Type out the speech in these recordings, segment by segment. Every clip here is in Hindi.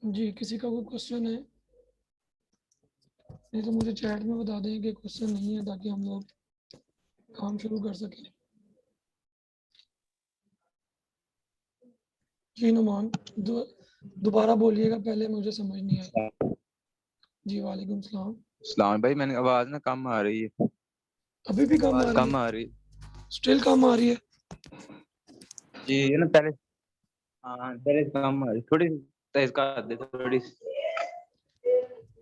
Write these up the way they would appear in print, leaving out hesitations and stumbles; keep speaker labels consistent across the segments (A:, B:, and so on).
A: जी, किसी का कोई क्वेश्चन है? नहीं तो मुझे चैट में बता दें कि क्वेश्चन नहीं है, ताकि हम लोग काम शुरू कर सकें। जी नुमान, दोबारा बोलिएगा, पहले मुझे समझ नहीं आई। जी वालेकुम सलाम।
B: सलाम भाई, मैंने आवाज ना कम आ रही है।
A: अभी भी कम आ रही
B: कम
A: है?
B: आ रही है
A: स्टिल कम आ रही है?
B: जी, ये ना पहले। हाँ, पहले कम आ रही, थोड़ी तेज कर दे थोड़ी।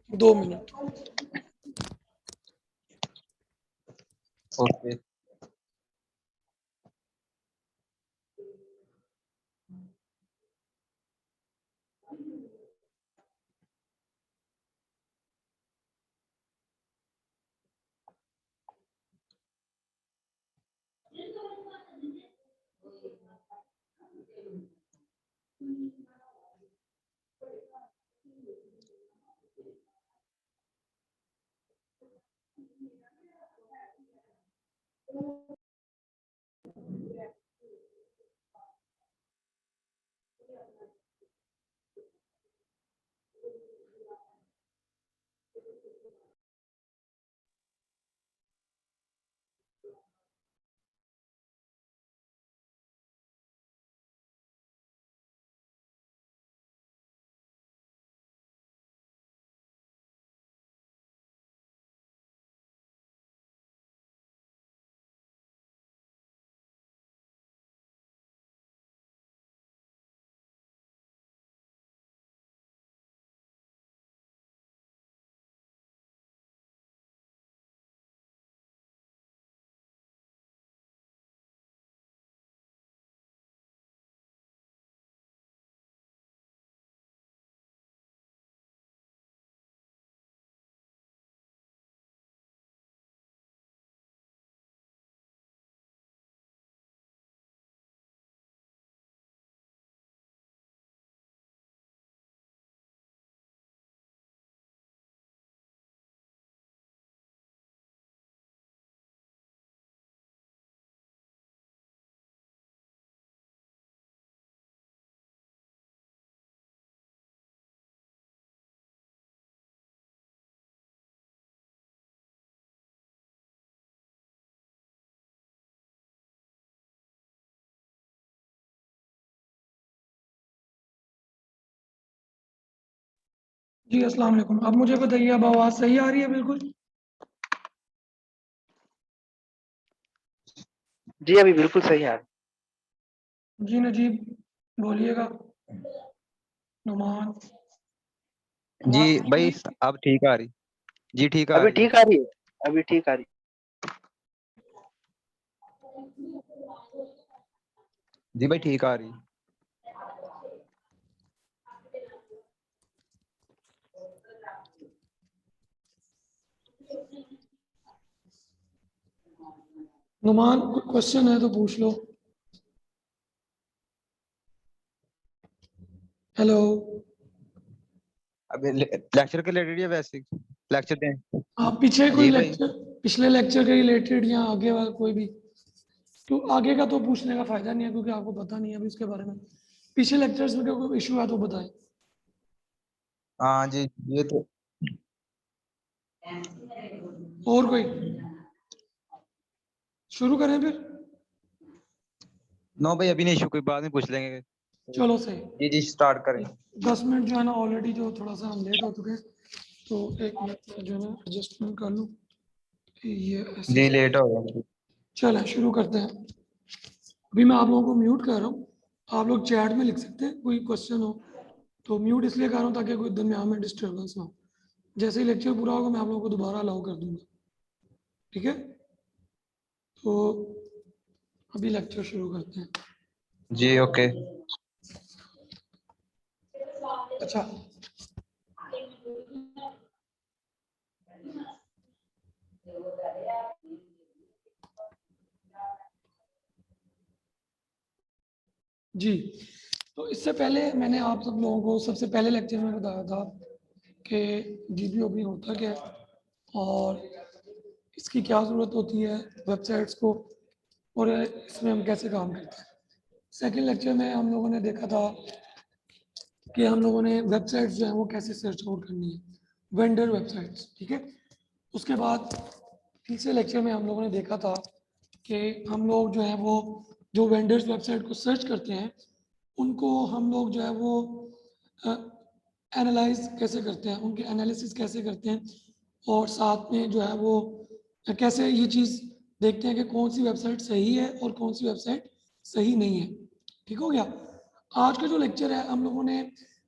A: 2 मिनट।
B: ओके।
A: जी अस्सलाम वालेकुम। अब मुझे बताइए, अब आवाज़ सही आ रही है बिल्कुल?
C: जी अभी बिल्कुल सही है।
A: जी नजीब बोलिएगा। नुमान।
B: जी
A: आवाज़ नहीं आ
B: भाई,
A: रही?
B: अब ठीक आ रही। जी ठीक आ
C: अभी
B: रही है।
C: ठीक आ रही है, अभी ठीक आ रही
B: जी भाई, ठीक आ रही।
A: नुमान, कोई क्वेश्चन है तो पूछ लो। हेलो।
B: अभी लेक्चर के रिलेटेड या वैसे लेक्चर दें?
A: आप पीछे कोई
B: जी भाई।
A: लेक्चर, पिछले लेक्चर के रिलेटेड या आगे वाला कोई भी? तो आगे का तो पूछने का फायदा नहीं है, क्योंकि आपको पता नहीं है अभी उसके बारे में। पिछले लेक्चर्स में कोई इशू है तो बताएं।
B: हाँ जी, ये तो।
A: और कोई? शुरू करें फिर?
B: नो भाई, अभी नहीं इशू, कोई बाद में पूछ लेंगे।
A: चलो सही।
B: जी जी, स्टार्ट करें।
A: 10 मिनट जो है ना, ऑलरेडी जो थोड़ा सा हम लेट हो चुके हैं, तो 1 मिनट जो है ना एडजस्टमेंट कर लूँ। ये ऐसे
B: जी, लेट हो गया।
A: चलें, शुरू करते हैं। अभी मैं आप लोगों को म्यूट कर रहा हूँ। आप लोग चैट में लिख सकते हैं, कोई क्वेश्चन हो तो। म्यूट इसलिए कर रहा हूँ ताकि कोई दरमियान में डिस्टर्बेंस ना हो। जैसे ही लेक्चर पूरा होगा, मैं आप लोगों को दोबारा अलाउ कर दूंगा। ठीक है? तो अभी लेक्चर शुरू करते हैं।
B: जी ओके।
A: अच्छा, जी। तो इससे पहले मैंने आप सब लोगों को सबसे पहले लेक्चर में बताया था कि डीबीओपी होता क्या है और इसकी क्या ज़रूरत होती है वेबसाइट्स को, और इसमें हम कैसे काम करते हैं। सेकंड लेक्चर में हम लोगों ने देखा था कि हम लोगों ने वेबसाइट्स जो है वो कैसे सर्च आउट करनी है, वेंडर वेबसाइट्स, ठीक है। उसके बाद तीसरे लेक्चर में हम लोगों ने देखा था कि हम लोग जो है वो जो वेंडर्स वेबसाइट को सर्च करते हैं उनको हम लोग जो है वो एनालाइज कैसे करते हैं, उनके एनालिसिस कैसे करते हैं, और साथ में जो है वो कैसे ये चीज़ देखते हैं कि कौन सी वेबसाइट सही है और कौन सी वेबसाइट सही नहीं है। ठीक हो गया। आज का जो लेक्चर है हम लोगों ने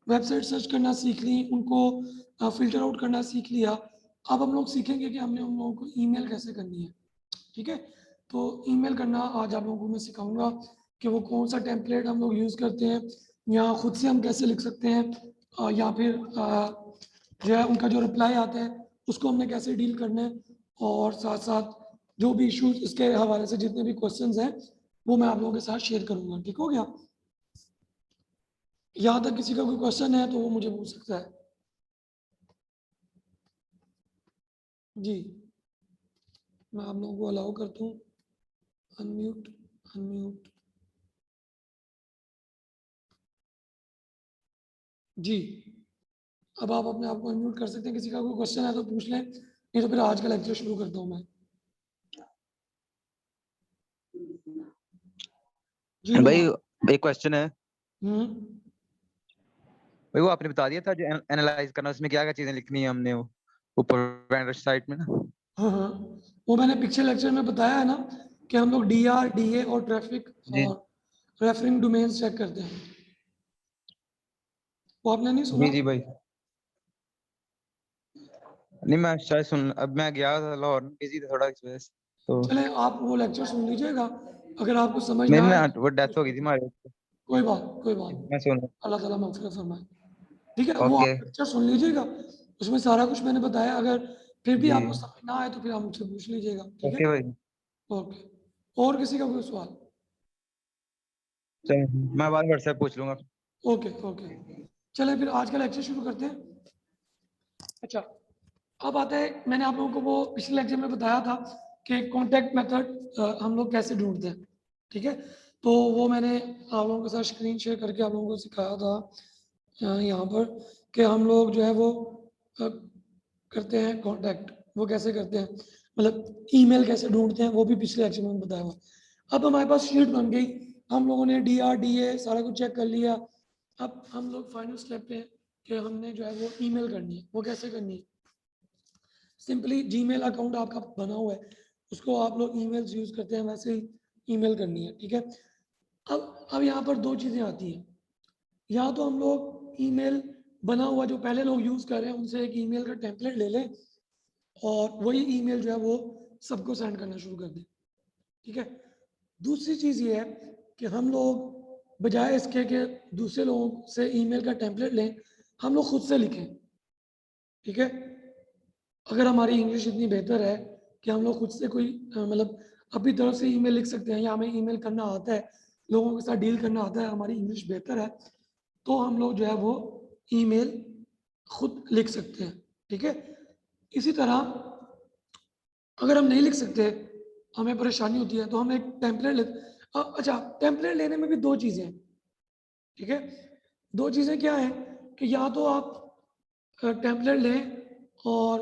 A: वेबसाइट सर्च करना सीख ली, उनको फिल्टर आउट करना सीख लिया। अब हम लोग सीखेंगे कि हमने उन लोगों को ईमेल कैसे करनी है। ठीक है, तो ईमेल करना आज आप लोगों को मैं सिखाऊंगा कि वो कौन सा टेम्पलेट हम लोग यूज़ करते हैं, या खुद से हम कैसे लिख सकते हैं, या फिर जो है उनका जो रिप्लाई आता है उसको हमने कैसे डील करना है, और साथ साथ जो भी इश्यूज इसके हवाले से जितने भी क्वेश्चंस हैं वो मैं आप लोगों के साथ शेयर करूंगा। ठीक हो गया। यहाँ तक किसी का कोई क्वेश्चन है तो वो मुझे पूछ सकता है। जी, मैं आप लोगों को अलाउ करता हूँ। Unmute, unmute. जी, अब आप अपने आप को अनम्यूट कर सकते हैं। किसी का कोई क्वेश्चन है तो पूछ लें, नहीं तो फिर आज का लेक्चर शुरू करता हूँ मैं। जी
B: भाई
A: नुमान।
B: एक क्वेश्चन है भाई, वो आपने बता दिया था जो एनालाइज करना, उसमें क्या क्या चीजें लिखनी है हमने वो ऊपर वेंडर साइट में ना।
A: हाँ हाँ, वो मैंने पिछले लेक्चर में बताया है ना कि हम लोग DR, DA और ट्रैफिक
B: जी
A: और रेफरिंग डोमेन्स चेक करते हैं। वो आपने नहीं सुना?
B: जी जी भाई, नहीं मैं शायद सुन, अब मैं गया था लाहौर, बिजी था थोड़ा इस वजह से तो।
A: चले आप वो लेक्चर सुन लीजिएगा, अगर आपको समझ
B: नहीं
A: ना आए
B: मैं,
A: तो
B: वो डेथ
A: पूछ
B: हो गई थी
A: लीजिए।
B: हमारे।
A: कोई बात नहीं।
B: मैं सुन।
A: अल्लाह ताला मग़फ़िरत फरमाए। ठीक है, वो
B: ओके।
A: आप लेक्चर सुन लीजिएगा, उसमें सारा कुछ मैंने बताया। अगर फिर भी
B: जी।
A: आपको समझ ना आए तो फिर आप मुझसे पूछ लीजिएगा। ठीक है,
B: ओके भाई।
A: ओके। और किसी का कोई सवाल?
B: चल मैं बाद में व्हाट्सएप पूछ लूंगा।
A: ओके ओके, चले फिर आज का लेक्चर शुरू करते हैं। अच्छा, अब आता है, मैंने आप लोगों को वो पिछले लेक्चर में बताया था कि कॉन्टैक्ट मेथड हम लोग कैसे ढूंढते हैं। ठीक है, तो वो मैंने आप लोगों के साथ स्क्रीन शेयर करके आप लोगों को सिखाया था यहाँ पर कि हम लोग जो है वो अ, करते हैं कॉन्टैक्ट। वो कैसे करते हैं, मतलब ईमेल कैसे ढूंढते हैं, वो भी पिछले लेक्चर में बताया हुआ। अब हमारे पास शीट बन गई, हम लोगों ने DR, DA सारा कुछ चेक कर लिया। अब हम लोग फाइनल स्टेप पे हैं कि हमने जो है वो ईमेल करनी है। वो कैसे करनी है? सिंपली जीमेल अकाउंट आपका बना हुआ है, उसको आप लोग ईमेल्स यूज़ करते हैं वैसे ही ईमेल करनी है। ठीक है, अब यहाँ पर दो चीज़ें आती हैं। या तो हम लोग ईमेल बना हुआ जो पहले लोग यूज़ कर रहे हैं उनसे एक ईमेल का टेम्पलेट ले लें और वही ईमेल जो है वो सबको सेंड करना शुरू कर दें। ठीक है, दूसरी चीज़ ये है कि हम लोग बजाय इसके कि दूसरे लोगों से ईमेल का टेम्पलेट लें, हम लोग खुद से लिखें। ठीक है, अगर हमारी इंग्लिश इतनी बेहतर है कि हम लोग खुद से कोई मतलब अपनी तरफ से ईमेल लिख सकते हैं, या हमें ईमेल करना आता है, लोगों के साथ डील करना आता है, हमारी इंग्लिश बेहतर है, तो हम लोग जो है वो ईमेल खुद लिख सकते हैं। ठीक है, इसी तरह अगर हम नहीं लिख सकते, हमें परेशानी होती है, तो हम एक टेम्पलेट ले। अच्छा, टेम्पलेट लेने में भी दो चीज़ें हैं। ठीक है, दो चीज़ें क्या है कि या तो आप टेम्पलेट लें और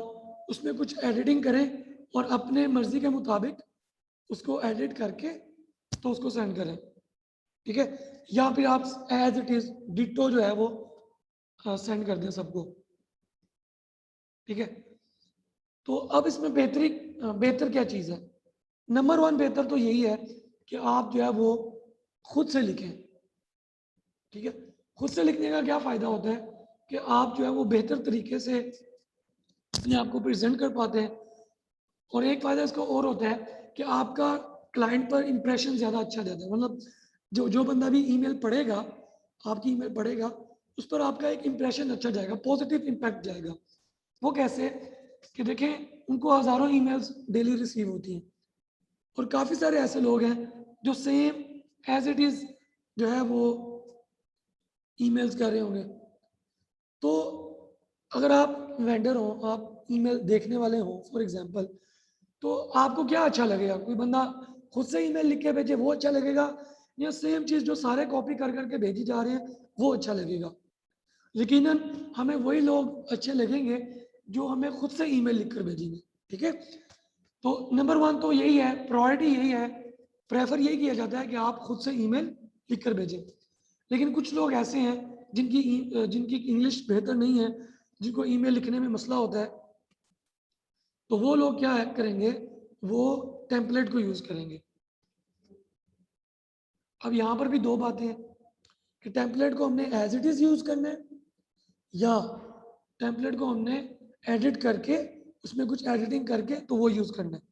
A: उसमें कुछ एडिटिंग करें और अपने मर्ज़ी के मुताबिक उसको एडिट करके तो उसको सेंड करें। ठीक है, या फिर आप एज इट इज़ डिट्टो जो है वो सेंड कर दें सबको। ठीक है, तो अब इसमें बेहतर क्या चीज़ है? नंबर वन बेहतर तो यही है कि आप जो है वो खुद से लिखें। ठीक है, खुद से लिखने का क्या फ़ायदा होता है कि आप जो है वो बेहतर तरीके से अपने आप को प्रेजेंट कर पाते हैं, और एक फ़ायदा इसका और होता है कि आपका क्लाइंट पर इंप्रेशन ज़्यादा अच्छा जाता है। मतलब जो जो बंदा भी ईमेल पढ़ेगा, आपकी ईमेल पढ़ेगा, उस पर आपका एक इंप्रेशन अच्छा जाएगा, पॉजिटिव इम्पैक्ट जाएगा। वो कैसे कि देखें, उनको हज़ारों ईमेल्स डेली रिसीव होती हैं, और काफ़ी सारे ऐसे लोग हैं जो सेम एज इट इज़ जो है वो ईमेल्स कर रहे होंगे। तो अगर आप वेंडर हो, आप ईमेल देखने वाले हो फॉर एग्जांपल, तो आपको क्या अच्छा लगेगा? कोई बंदा खुद से ईमेल लिख के भेजे वो अच्छा लगेगा, या सेम चीज़ जो सारे कॉपी कर करके भेजी जा रहे हैं वो अच्छा लगेगा? यकीनन हमें वही लोग अच्छे लगेंगे जो हमें खुद से ईमेल लिखकर भेजेंगे, ठीक है। तो नंबर 1 तो यही है, प्रायोरिटी यही है, प्रेफर यही किया जाता है कि आप खुद से ईमेल लिखकर भेजें। लेकिन कुछ लोग ऐसे हैं जिनकी इंग्लिश बेहतर नहीं है, जिनको ईमेल लिखने में मसला होता है, तो वो लोग क्या करेंगे, वो टेम्पलेट को यूज करेंगे। अब यहाँ पर भी दो बातें हैं कि टेम्पलेट को हमने एज इट इज यूज करना है या टेम्पलेट को हमने एडिट करके उसमें कुछ एडिटिंग करके तो वो यूज करना है।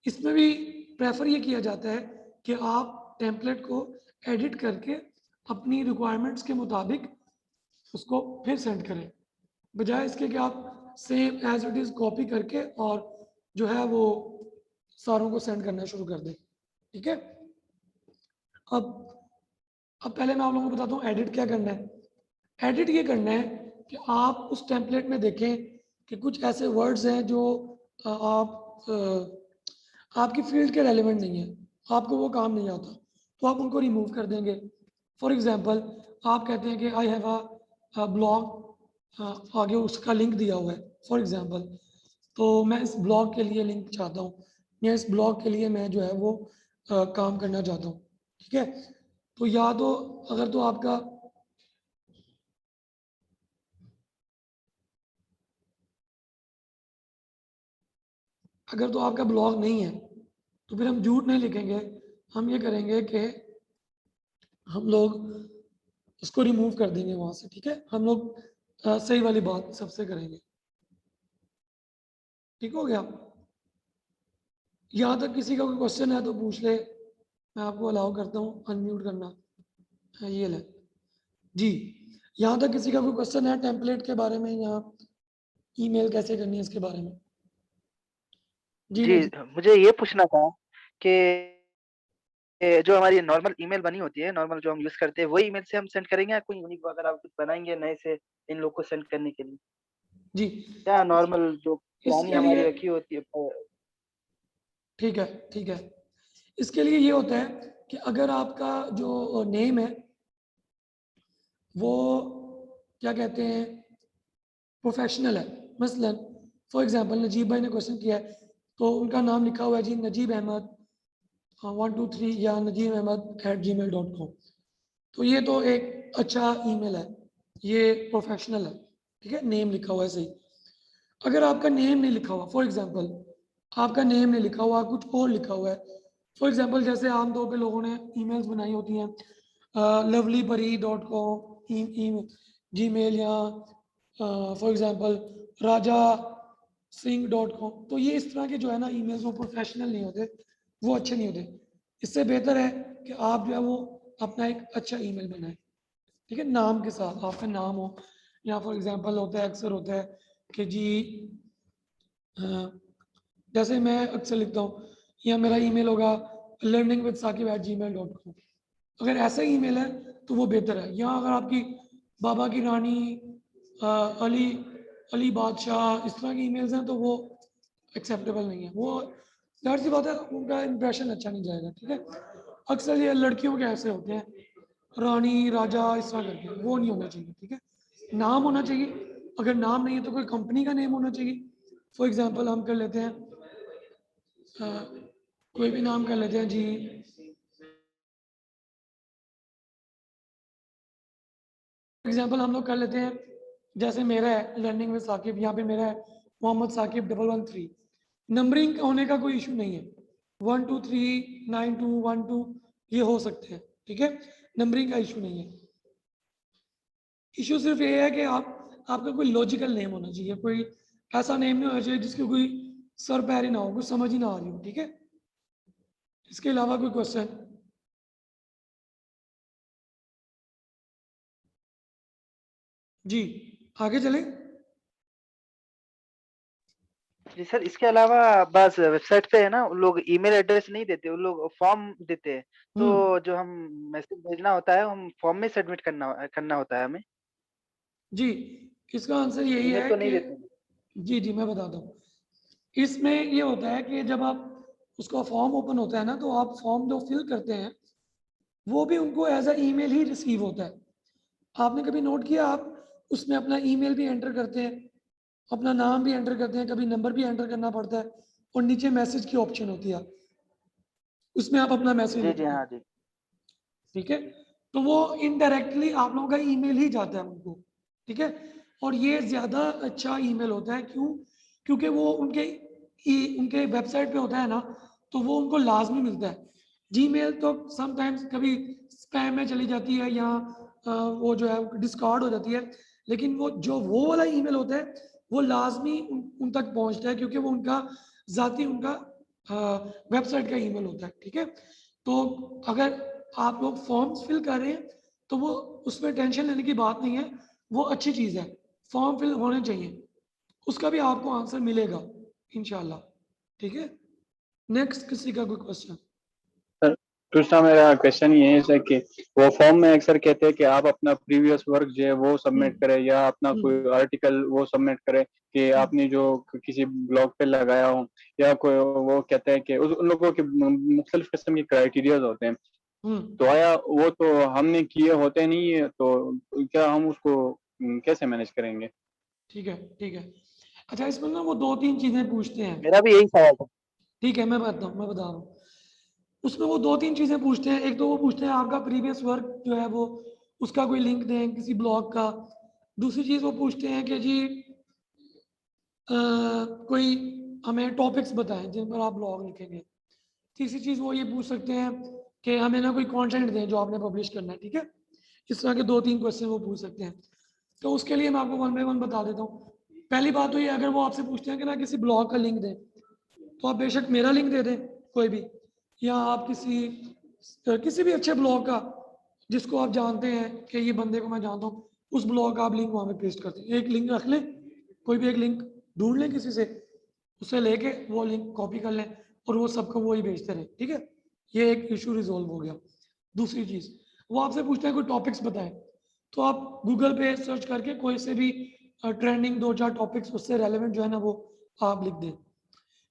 A: इसमें भी प्रेफर ये किया जाता है कि आप टेम्पलेट को एडिट करके अपनी रिक्वायरमेंट्स के मुताबिक उसको फिर सेंड करें, बजाय इसके कि आप same as it is copy करके और जो है वो सारों को सेंड करना शुरू कर दें, ठीक है। अब पहले मैं आप लोगों को बताता हूँ एडिट क्या करना है। एडिट ये करना है कि आप उस टेम्पलेट में देखें कि कुछ ऐसे वर्ड्स हैं जो आपकी फील्ड के रेलेवेंट नहीं है, आपको वो काम नहीं आता, तो आप उनको रिमूव कर देंगे। फॉर एग्जांपल आप कहते हैं कि आई हैव अ ब्लॉग, आगे उसका लिंक दिया हुआ है फॉर एग्जांपल, तो मैं इस ब्लॉग के लिए लिंक चाहता हूँ या इस ब्लॉग के लिए मैं जो है वो काम करना चाहता हूँ, ठीक है। तो या तो अगर तो आपका ब्लॉग नहीं है तो फिर हम झूठ नहीं लिखेंगे, हम ये करेंगे कि हम लोग उसको रिमूव कर देंगे वहां से, ठीक है। हम लोग सही वाली बात सबसे करेंगे, ठीक हो गया। यहाँ तक किसी का कोई क्वेश्चन है तो पूछ ले, मैं आपको अलाउ करता हूँ अनम्यूट करना। ये ले जी, यहाँ तक किसी का कोई क्वेश्चन है टेम्पलेट के बारे में या ईमेल कैसे करनी है इसके बारे में? जी
C: जी,
A: नजीब।
C: मुझे ये पूछना था कि जो हमारी नॉर्मल ईमेल बनी होती है, नॉर्मल जो हम यूज़ करते हैं, वही ईमेल से हम सेंड करेंगे या कोई यूनिक अगर आप कुछ बनाएँगे नए से इन लोग को सेंड करने के लिए?
A: जी
C: या नॉर्मल जो पुरानी
A: इसके लिए
C: हमारी रखी होती है
A: ठीक है, ठीक है। इसके लिए ये होता है कि अगर आपका जो नेम है वो क्या कहते हैं प्रोफेशनल है, मसलन फॉर एग्जांपल नजीब भाई ने क्वेश्चन किया है तो उनका नाम लिखा हुआ है जी नजीब अहमद 123 या नजीब अहमद @gmail.com, तो ये तो एक अच्छा ईमेल है, ये प्रोफेशनल है, ठीक है, नेम लिखा हुआ है सही। अगर आपका नेम नहीं लिखा हुआ, फॉर एग्जांपल आपका नेम नहीं लिखा हुआ, कुछ और लिखा हुआ है, फॉर एग्जांपल जैसे आमतौर पे लोगों ने ईमेल्स बनाई होती हैं lovelypari.com जीमेल या फॉर एग्जांपल raja.singh.com, तो ये इस तरह के जो है ना ईमेल्स वो प्रोफेशनल नहीं होते, वो अच्छे नहीं होते। इससे बेहतर है कि आप जो है वो अपना एक अच्छा ईमेल बनाएं, ठीक है, नाम के साथ आपका नाम हो, या फॉर एग्जांपल होता है अक्सर होता है कि जी जैसे मैं अक्सर लिखता हूँ या मेरा ईमेल होगा learningwithsaqib@gmail.com, अगर ऐसा ही ईमेल है तो वो बेहतर है। या अगर आपकी बाबा की रानी अली अली बादशाह इस तरह की ईमेल्स हैं तो वो एक्सेप्टेबल नहीं है, वो जाहिर सी बात है उनका इंप्रेशन अच्छा नहीं जाएगा, ठीक है। अक्सर ये लड़कियों के ऐसे होते हैं रानी राजा इस तरह करके, वो नहीं होना चाहिए, ठीक है। नाम होना चाहिए, अगर नाम नहीं है तो कोई कंपनी का नेम होना चाहिए। फॉर एग्जांपल हम कर लेते हैं कोई भी नाम कर लेते हैं जी, एग्जांपल हम लोग कर लेते हैं जैसे मेरा है लर्निंग विद साकिब, यहाँ पे मेरा है मोहम्मद साकिब 113। नंबरिंग होने का कोई इशू नहीं है, 1239212 ये हो सकते हैं, ठीक है, नंबरिंग का इशू नहीं है। इशू सिर्फ ये है कि आपका कोई लॉजिकल नेम होना चाहिए, कोई ऐसा नेम नहीं होना चाहिए जिसकी कोई सर पैर ही ना हो, कुछ समझ ही ना आ रही हो, ठीक है। इसके अलावा कोई क्वेश्चन? जी आगे चले।
C: जी सर, इसके अलावा बस वेबसाइट पे है ना, उन लोग ईमेल एड्रेस नहीं देते, उन लोग फॉर्म देते हैं। तो जो हम मैसेज भेजना होता है, हम फॉर्म में सबमिट करना होता है हमें।
A: जी इसका आंसर यही
C: ईमेल
A: है
C: तो नहीं
A: कि
C: देते हैं।
A: जी मैं बताता हूँ। इसमें ये होता है कि जब आप उसका फॉर्म ओपन होता है ना तो आप फॉर्म जो फिल करते हैं वो भी उनको एज अ ईमेल ही रिसीव होता है। आपने कभी नोट किया आप उसमें अपना ईमेल भी एंटर करते हैं, अपना नाम भी एंटर करते हैं, कभी नंबर भी एंटर करना पड़ता है, और नीचे मैसेज की ऑप्शन होती है, उसमें आप अपना मैसेज
C: जी
A: लिखते हैं।
C: हाँ जी।
A: ठीक है, तो वो इनडायरेक्टली आप लोगों का ईमेल ही जाता है उनको। ठीक है, और ये ज़्यादा अच्छा ईमेल होता है, क्यों? क्योंकि वो उनके वेबसाइट पे होता है ना, तो वो उनको लाजमी मिलता है। जीमेल तो समटाइम्स कभी स्पैम में चली जाती है, या वो जो है डिस्कार्ड हो जाती है, लेकिन वो वाला ईमेल होता है, वो लाजमी उन तक पहुंचता है, क्योंकि वो उनका ज़ाती उनका वेबसाइट का ईमेल होता है। ठीक है, तो अगर आप लोग फॉर्म्स फिल कर रहे हैं तो वो उसमें टेंशन लेने की बात नहीं है, वो अच्छी चीज़ है, फॉर्म फिल होने चाहिए, उसका भी आपको आंसर मिलेगा इंशाल्लाह। ठीक है, नेक्स्ट किसी का कोई क्वेश्चन?
D: सर दूसरा मेरा क्वेश्चन ये है सर कि वो फॉर्म में अक्सर कहते हैं कि आप अपना प्रीवियस वर्क जो है वो सबमिट करें, या अपना कोई आर्टिकल वो सबमिट करें कि आपने जो किसी ब्लॉग पे लगाया हो, या कोई वो कहते हैं कि उन लोगों के मुख्तलिफ किस्म के क्राइटेरियाज होते हैं, तो आया वो तो हमने किए होते नहीं है, तो क्या हम उसको कैसे मैनेज करेंगे?
A: ठीक है, ठीक है। अच्छा, इसमें ना वो 2-3 चीज़ें पूछते हैं।
C: मेरा भी यही सवाल था।
A: ठीक है, मैं बता रहा हूँ। उसमें वो 2-3 चीज़ें पूछते हैं। एक तो वो पूछते हैं आपका प्रीवियस वर्क जो है वो, उसका कोई लिंक दें किसी ब्लॉग का। दूसरी चीज़ वो पूछते हैं कि जी कोई हमें टॉपिक्स बताएं जिन पर आप ब्लॉग लिखेंगे। तीसरी चीज़ वो ये पूछ सकते हैं कि हमें ना कोई कंटेंट दें जो आपने पब्लिश करना है। ठीक है, इस तरह के 2-3 क्वेश्चन वो पूछ सकते हैं। तो उसके लिए मैं आपको वन बाय वन बता देता हूँ। पहली बात तो ये, अगर वो आपसे पूछते हैं कि ना किसी ब्लॉग का लिंक दें, तो आप बेशक मेरा लिंक दे दें कोई भी, या आप किसी भी अच्छे ब्लॉग का जिसको आप जानते हैं कि ये बंदे को मैं जानता हूँ, उस ब्लॉग का आप लिंक वहाँ पे पेस्ट करते हैं। एक लिंक रख लें, कोई भी एक लिंक ढूंढ लें किसी से, उससे लेके वो लिंक कॉपी कर लें और वो सबको वही भेजते रहें। ठीक है, ये एक इशू रिजॉल्व हो गया। दूसरी चीज़, वो आपसे पूछते हैं कोई टॉपिक्स बताएं, तो आप गूगल पे सर्च करके कोई से भी ट्रेंडिंग 2-4 टॉपिक्स उससे रेलेवेंट जो है ना वो आप लिख दें।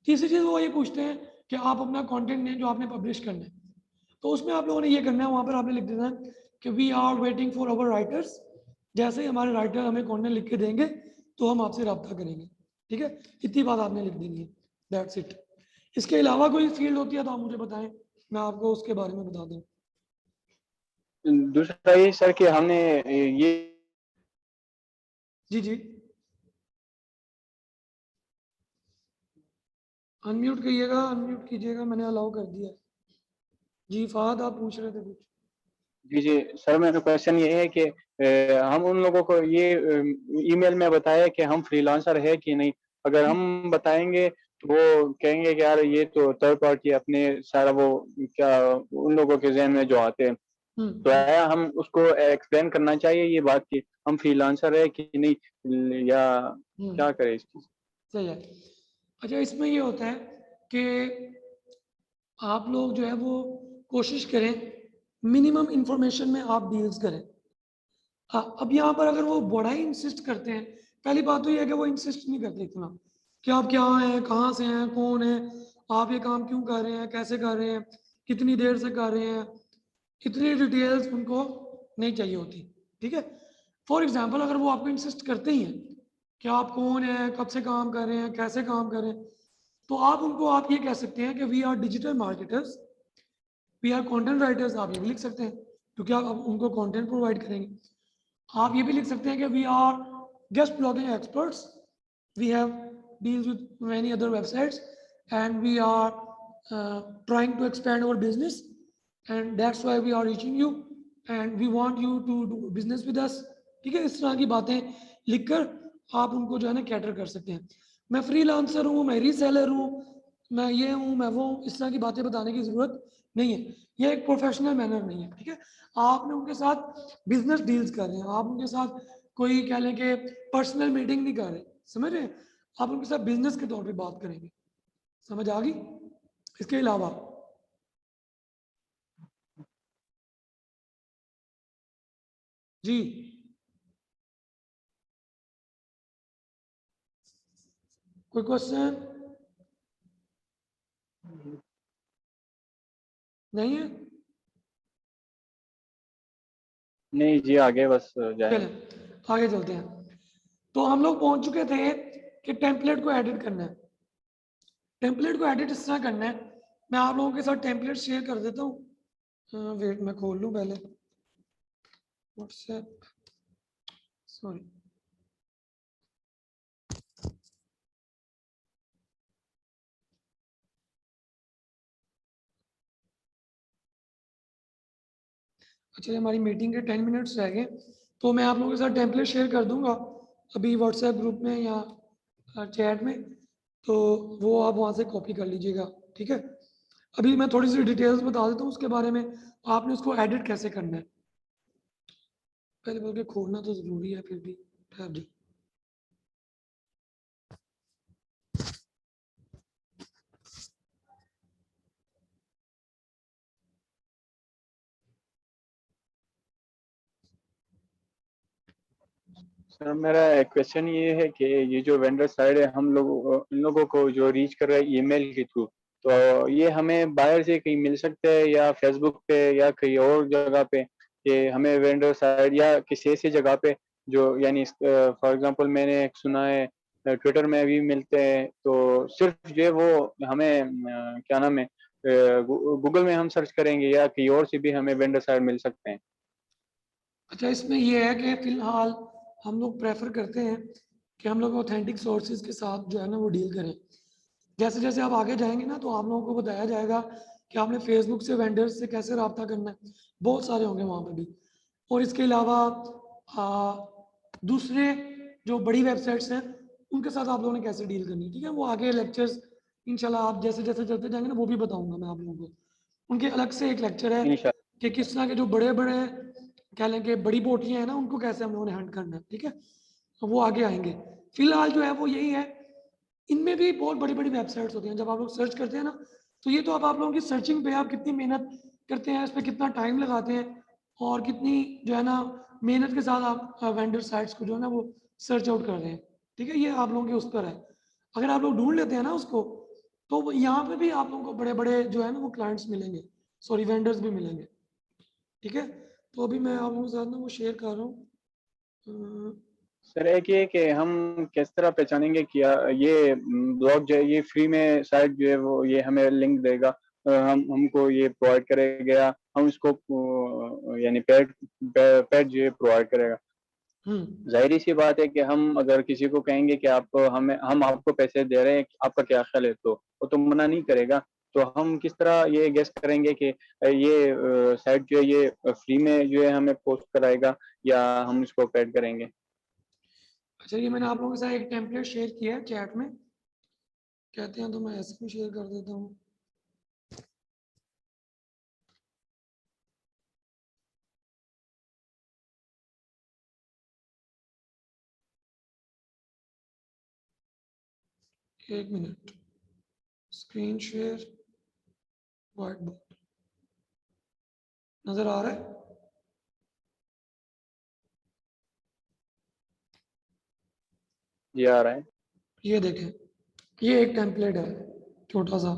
A: तीसरी चीज़ वो ये पूछते हैं कि आप अपना कंटेंट दें जो आपने पब्लिश करना है, तो उसमें आप लोगों ने ये करना है, वहाँ पर आपने लिख देना है कि we are waiting for our writers. जैसे ही हमारे राइटर हमें कंटेंट लिख के देंगे तो हम आपसे रब्ता करेंगे। ठीक है, इतनी बात आपने लिख देनी है, दैट्स इट। इसके अलावा कोई फील्ड होती है तो आप मुझे बताएं, मैं आपको उसके बारे में बता दूं।
D: दूसरा ये सर कि हमने ये
A: जी जी, अनम्यूट करिएगा, अनम्यूट कीजिएगा, मैंने अलाउ कर दिया। जी फहद, आप पूछ रहे थे कुछ?
D: जी जी सर, मेरा क्वेश्चन ये है कि हम उन लोगों को ये ईमेल में बताया कि हम फ्रीलांसर है कि नहीं। अगर हम बताएंगे तो वो कहेंगे कि यार ये तो थर्ड पार्टी अपने सारा वो क्या उन लोगों के जहन में जो आते हैं, तो आया हम उसको एक्सप्लेन करना चाहिए ये बात कि हम फ्रीलांसर है कि नहीं, या क्या करें इस चीज़?
A: सही है। अच्छा, इसमें ये होता है कि आप लोग जो है वो कोशिश करें मिनिमम इंफॉर्मेशन में आप डील्स करें। हाँ, अब यहाँ पर अगर वो बड़ा ही इंसिस्ट करते हैं, पहली बात तो ये है कि वो इंसिस्ट नहीं करते इतना कि आप क्या हैं, कहाँ से हैं, कौन है, आप ये काम क्यों कर रहे हैं, कैसे कर रहे हैं, कितनी देर से कर रहे हैं, इतनी डिटेल्स उनको नहीं चाहिए होती। ठीक है, फॉर एग्जाम्पल अगर वो आपको इंसिस्ट करते ही हैं कि आप कौन हैं, कब से काम कर रहे हैं, कैसे काम कर रहे हैं, तो आप ये कह सकते हैं कि we are digital marketers, we are content writers. आप ये भी लिख सकते हैं, क्योंकि आप उनको कंटेंट प्रोवाइड करेंगे। आप ये भी लिख सकते हैं कि we are guest blogging experts, we have deals with many other websites and we are trying to expand our business and that's why we are reaching you and we want you to do business with us. ठीक है, इस तरह की बातें लिखकर आप उनको जो है ना कैटर कर सकते हैं। मैं फ्रीलांसर हूँ, मैं रीसेलर हूँ, मैं ये हूँ, मैं वो, इस तरह की बातें बताने की ज़रूरत नहीं है। ये एक प्रोफेशनल मैनर नहीं है। ठीक है, आपने उनके साथ बिजनेस डील्स कर रहे हैं, आप उनके साथ कोई कह लें कि पर्सनल मीटिंग नहीं कर रहे, समझ रहे हैं? आप उनके साथ बिजनेस के तौर पे बात करेंगे। समझ आ गई? इसके अलावा जी, कोई क्वेश्चन नहीं है?
D: नहीं जी, आगे बस जाए।
A: चलें, आगे चलते हैं। तो हम लोग पहुंच चुके थे कि टेम्पलेट को एडिट करना है। टेम्पलेट को एडिट इस तरह करना है, मैं आप लोगों के साथ टेम्पलेट शेयर कर देता हूँ। वेट मैं खोल लूँ पहले व्हाट्सएप, सॉरी। अच्छा, हमारी मीटिंग के 10 मिनट्स रह गए, तो मैं आप लोगों के साथ टेम्पलेट शेयर कर दूंगा अभी व्हाट्सएप ग्रुप में या चैट में, तो वो आप वहाँ से कॉपी कर लीजिएगा, ठीक है। अभी मैं थोड़ी सी डिटेल्स बता देता हूँ उसके बारे में, आपने उसको एडिट कैसे करना है। पहले बोल के खोलना तो ज़रूरी है, फिर भी ठहर जी।
D: सर मेरा एक क्वेश्चन ये है कि ये जो वेंडर साइड है, हम लोग इन लोगों को जो रीच कर रहे हैं ईमेल के थ्रू, तो ये हमें बाहर से कहीं मिल सकता है या फेसबुक पे या कहीं और जगह पे, कि हमें वेंडर साइड या किसी ऐसी जगह पे जो यानी फॉर एग्जांपल मैंने एक सुना है ट्विटर में भी मिलते हैं, तो सिर्फ जो है वो हमें क्या नाम है गूगल में हम सर्च करेंगे या कहीं और से भी हमें वेंडर साइड मिल सकते हैं?
A: अच्छा, इसमें ये है कि फ़िलहाल हम लोग प्रेफर करते हैं कि हम लोग ऑथेंटिक सोर्सेज के साथ जो है ना वो डील करें। जैसे जैसे आप आगे जाएंगे ना, तो आप लोगों को बताया जाएगा कि आपने फेसबुक से वेंडर्स से कैसे रब्ता करना है, बहुत सारे होंगे वहाँ पे भी। और इसके अलावा दूसरे जो बड़ी वेबसाइट्स हैं उनके साथ आप लोगों ने कैसे डील करनी है, ठीक है। वो आगे लेक्चर्स इंशाल्लाह आप जैसे जैसे चलते जाएंगे ना, वो भी बताऊंगा मैं आप लोगों को। उनके अलग से एक लेक्चर है
D: इंशाल्लाह।
A: कि किस तरह के जो बड़े बड़े कह लें कि बड़ी बोटियाँ हैं ना, उनको कैसे हम लोगों ने हैंड करना है, ठीक है। तो वो आगे आएंगे। फिलहाल जो है वो यही है। इनमें भी बहुत बड़ी बड़ी वेबसाइट्स होती हैं, जब आप लोग सर्च करते हैं ना, तो ये तो अब आप लोगों की सर्चिंग पे आप कितनी मेहनत करते हैं, इस पर कितना टाइम लगाते हैं, और कितनी जो है ना मेहनत के साथ आप वेंडर साइट्स को जो है ना वो सर्च आउट कर रहे हैं, ठीक है। ये आप लोगों के उस पर है। अगर आप लोग ढूंढ लेते हैं ना उसको, तो यहाँ पे भी आप लोगों को बड़े बड़े जो है ना वो क्लाइंट्स मिलेंगे, सॉरी वेंडर्स भी मिलेंगे, ठीक है। तो अभी मैं आप लोगों के साथ ना वो शेयर कर रहा हूँ।
D: सर एक ये कि हम किस तरह पहचानेंगे कि ये ब्लॉग जो है ये फ्री में साइट जो है वो ये हमें लिंक देगा, हम हमको ये प्रोवाइड करेगा, हम इसको यानी पेड पेड जो है प्रोवाइड करेगा। जाहिर सी बात है कि हम अगर किसी को कहेंगे कि आप हमें हम आपको पैसे दे रहे हैं, आपका क्या ख्याल है, तो वो तो मना नहीं करेगा। तो हम किस तरह ये गेस करेंगे कि ये साइट जो है ये फ्री में जो है हमें पोस्ट कराएगा या हम इसको पेड करेंगे?
A: अच्छा, ये मैंने आप लोगों के साथ एक टेम्पलेट शेयर किया है चैट में, कहते हैं तो मैं ऐसे भी शेयर कर देता हूँ। एक minute, screen share, white board नजर आ रहा है?
D: जी आ रहा है।
A: ये देखें, ये एक टेम्पलेट है छोटा सा।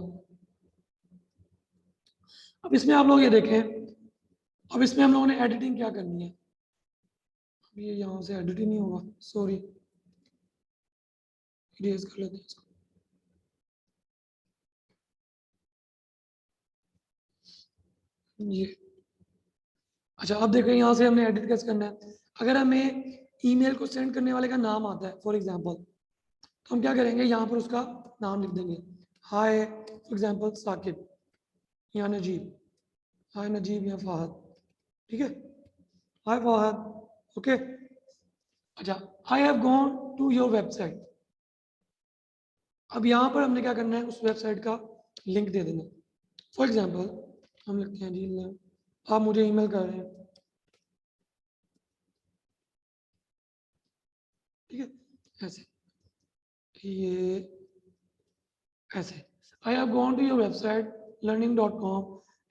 A: अब इसमें आप लोग ये देखें, अब इसमें हम लोगों ने एडिटिंग क्या करनी है। अब ये यहाँ से एडिट ही नहीं होगा, सॉरी, इरेज कर लेते हैं इसको। ये अच्छा, अब देखें यहाँ से हमने एडिट कैसे करना है। अगर हमें ईमेल को सेंड करने वाले का नाम आता है फॉर एग्जांपल, तो हम क्या करेंगे, यहाँ पर उसका नाम लिख देंगे। हाय फॉर एग्जांपल साकिब या नजीब, हाय नजीब या फहद, ठीक है। Hi Fahad, okay. अच्छा, I have gone to your website. अब यहाँ पर हमने क्या करना है, उस वेबसाइट का लिंक दे देना। फॉर एग्जांपल हम लिखते हैं जी, आप मुझे ईमेल कर रहे हैं, ठीक है, ऐसे, ये ऐसे। I have gone to your website learning.com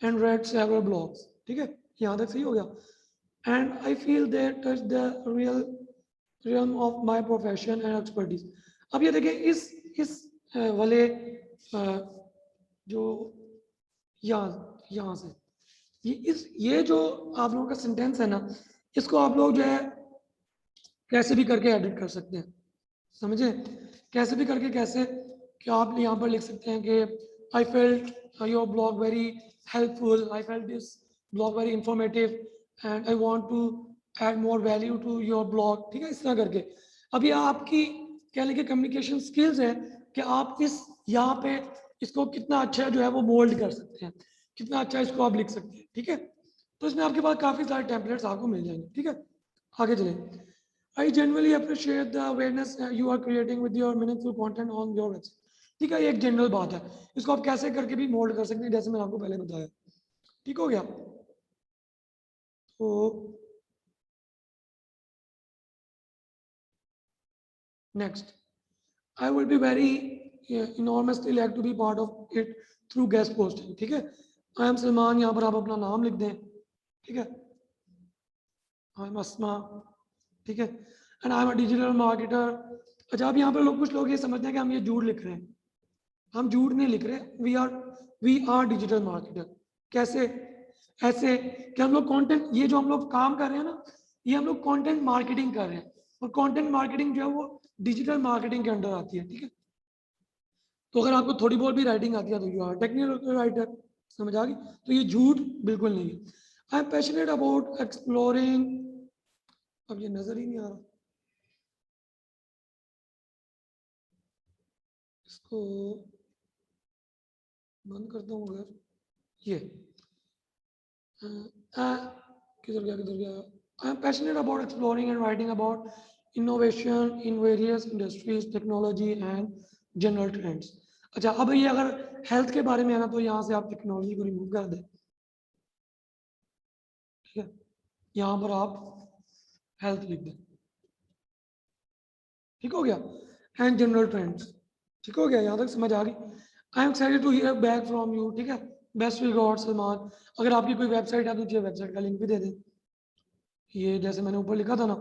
A: and read several blogs, ठीक है। यहाँ तक सही हो गया। And I feel there touch the real realm of my profession and expertise। अब ये देखिए, इस वाले जो यहाँ से ये जो आप लोगों का सेंटेंस है ना, इसको आप लोग जो है कैसे भी करके एडिट कर सकते हैं, समझे? कैसे भी करके कैसे कि आप यहाँ पर लिख सकते हैं कि I felt your blog very helpful, I felt this blog very informative and I want to add more value to your blog, ठीक है, इस तरह करके। अभी आपकी कह लें कि कम्युनिकेशन स्किल्स है कि आप इस यहाँ पे इसको कितना अच्छा जो है वो मोल्ड कर सकते हैं, कितना अच्छा इसको आप लिख सकते हैं, ठीक है। तो इसमें आपके पास काफ़ी सारे टेम्पलेट्स आपको मिल जाएंगे, ठीक है। आगे चलें। I genuinely appreciate the awareness you are creating with your meaningful content on your website. ठीक है, ये एक जनरल बात है, इसको आप कैसे करके भी मोल्ड कर सकते हैं जैसे मैंने आपको पहले बताया, ठीक हो गया। तो next, I will be very enormously like to be part of it through guest posting, ठीक है। I am सलमान, यहाँ पर आप अपना नाम लिख दें, ठीक है। I am अस्मा, ठीक है। And I am a digital marketer. अच्छा, अब यहाँ पर लोग कुछ लोग ये समझते हैं कि हम ये झूठ लिख रहे हैं, हम झूठ नहीं लिख रहे, वी आर डिजिटल मार्केटर। कैसे? ऐसे कि हम लोग कंटेंट, ये जो हम लोग काम कर रहे हैं ना, ये हम लोग कंटेंट मार्केटिंग कर रहे हैं, और कंटेंट मार्केटिंग जो है वो डिजिटल मार्केटिंग के अंडर आती है, ठीक है। तो अगर आपको थोड़ी बहुत भी राइटिंग आती है तो यू आर टेक्निकल राइटर, समझ आ गई? तो ये झूठ बिल्कुल नहीं है। I am passionate about exploring, अब ये नजर ही नहीं आ रहा, इसको बंद करता हूँ। अगर ये किधर गया, I am passionate about exploring and writing about innovation in various industries, technology and general trends. अच्छा, अब ये अगर हेल्थ के बारे में है ना, तो यहाँ से आप टेक्नोलॉजी को रिमूव कर दें, ठीक है। यहाँ पर आप हेल्थ लिख दें, ठीक हो गया, एंड जनरल ट्रेंड्स, ठीक हो गया, यहाँ तक समझ आ गई। I am excited to hear back from you, ठीक है। Best regard Salman. अगर आपकी कोई वेबसाइट है तो मुझे वेबसाइट का लिंक भी दे दें, ये जैसे मैंने ऊपर लिखा था ना,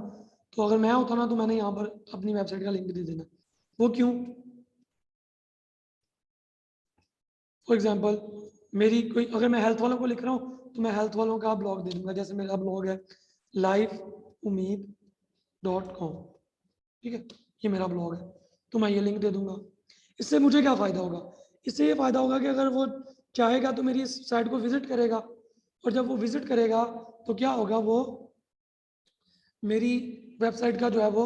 A: तो अगर मैं होता ना तो मैंने यहाँ पर अपनी वेबसाइट का लिंक दे देना। वो क्यों? फॉर एग्जांपल मेरी कोई, अगर मैं हेल्थ वालों को लिख रहा हूँ तो मैं हेल्थ वालों का ब्लॉग दे दूंगा, जैसे मेरा ब्लॉग है lifeumeed.com, ठीक है, ये मेरा ब्लॉग है, तो मैं ये लिंक दे दूंगा। इससे मुझे क्या फ़ायदा होगा? इससे ये फ़ायदा होगा कि अगर वो चाहेगा तो मेरी इस साइट को विजिट करेगा, और जब वो विजिट करेगा तो क्या होगा, वो मेरी वेबसाइट का जो है वो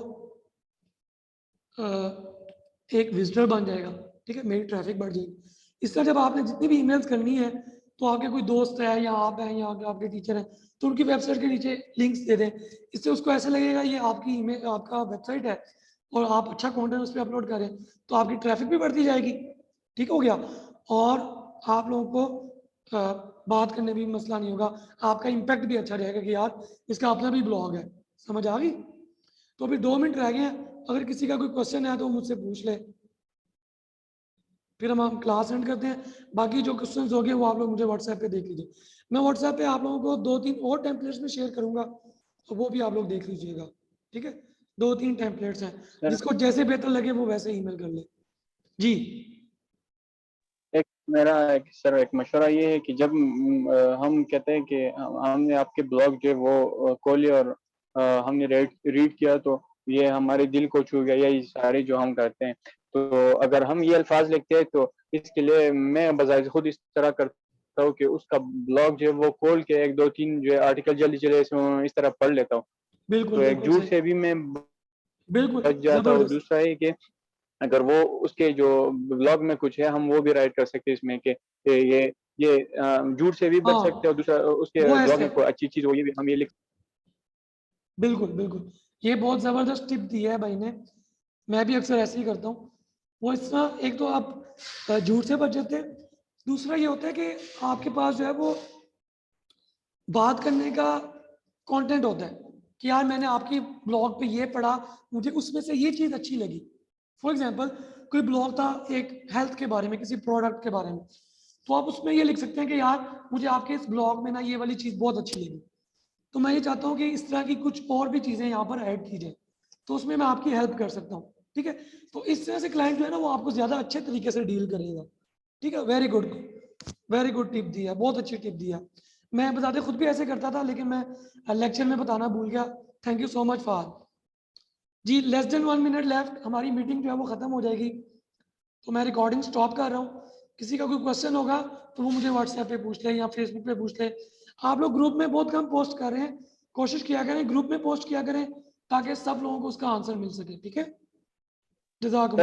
A: एक विजिटर बन जाएगा, ठीक है, मेरी ट्रैफिक बढ़ जाएगी। इस तरह जब आपने जितनी भी ईमेल्स करनी है तो आपके कोई दोस्त है या आप हैं या आपके टीचर हैं, तो उनकी वेबसाइट के नीचे लिंक्स दे दें। इससे उसको ऐसा लगेगा ये आपकी ईमेल, आपका वेबसाइट है और आप अच्छा कंटेंट उस पर अपलोड करें, तो आपकी ट्रैफिक भी बढ़ती जाएगी, ठीक हो गया। और आप लोगों को बात करने भी मसला नहीं होगा, आपका इम्पैक्ट भी अच्छा रहेगा कि यार इसका अपना भी ब्लॉग है, समझ आ गई? तो अभी 2 मिनट रह गए हैं, अगर किसी का कोई क्वेश्चन है तो मुझसे पूछ ले, फिर हम क्लास एंड करते हैं। बाकी जो क्वेश्चंस हो गए वो आप लोग मुझे व्हाट्सएप पे देख लीजिए, मैं व्हाट्सएप पे आप लोगों को 2-3 और टेम्पलेट्स में शेयर करूंगा, तो वो भी आप लोग देख लीजिएगा, ठीक है। 2-3 टेम्पलेट्स हैं, जिसको जैसे बेहतर लगे वो वैसे ईमेल कर ले जी।
D: सर एक मशवरा ये है कि जब हम कहते हैं कि हमने आपके ब्लॉग जो वो खोले और हमने रीड किया तो ये हमारे दिल को छू गया, यही सारे जो हम करते हैं। तो अगर हम ये अल्फाज लिखते हैं तो इसके लिए मैं बजाय खुद इस तरह करता हूँ कि उसका ब्लॉग जो है वो खोल के 1-2-3 जो है आर्टिकल जल्दी जल्दी इसमें इस तरह पढ़ लेता हूँ,
A: बिल्कुल
D: तो एक
A: बिल्कुल
D: झूठ
A: सही,
D: से भी मैं
A: बिल्कुल
D: बच जाता हूँ।
A: जबरदस्त,
D: दूसरा है कि अगर वो उसके जो ब्लॉग में कुछ है हम वो भी राइट कर सकते हैं इसमें कि ये झूठ से भी बच सकते हैं, और
A: हाँ
D: दूसरा उसके
A: वो
D: ब्लॉग
A: ऐसे,
D: में कोई अच्छी चीज हो ये भी हम ये लिख।
A: बिल्कुल बिल्कुल, ये बहुत ज़बरदस्त टिप दी है भाई ने, मैं भी अक्सर ऐसे ही करता हूँ। वो इस तरह, एक तो आप झूठ से बच जाते हैं, दूसरा ये होता है कि आपके पास जो है वो बात करने का कंटेंट होता है कि यार मैंने आपकी ब्लॉग पे ये पढ़ा, मुझे उसमें से ये चीज़ अच्छी लगी। फॉर एग्जांपल कोई ब्लॉग था एक हेल्थ के बारे में, किसी प्रोडक्ट के बारे में, तो आप उसमें ये लिख सकते हैं कि यार मुझे आपके इस ब्लॉग में ना ये वाली चीज़ बहुत अच्छी लगी। तो मैं ये चाहता हूँ कि इस तरह की कुछ और भी चीज़ें यहाँ पर ऐड की जाए, तो उसमें मैं आपकी हेल्प कर सकता हूँ, ठीक है। तो इस तरह से क्लाइंट जो है ना वो आपको ज़्यादा अच्छे तरीके से डील करेगा, ठीक है। वेरी गुड टिप दी है, बहुत अच्छी टिप दी है। मैं बताते खुद भी ऐसे करता था, लेकिन मैं लेक्चर में बताना भूल गया। Thank you so much for जी लेस देन 1 मिनट लेफ्ट, हमारी मीटिंग जो है वो ख़त्म हो जाएगी, तो मैं रिकॉर्डिंग स्टॉप कर रहा हूँ। किसी का कोई क्वेश्चन होगा तो वो मुझे व्हाट्सएप पे पूछ ले या फेसबुक पे पूछ ले। आप लोग ग्रुप में बहुत कम पोस्ट कर रहे हैं, कोशिश किया करें ग्रुप में पोस्ट किया करें ताकि सब लोगों को उसका आंसर मिल सके। ठीक है, जज़ाकल्लाह।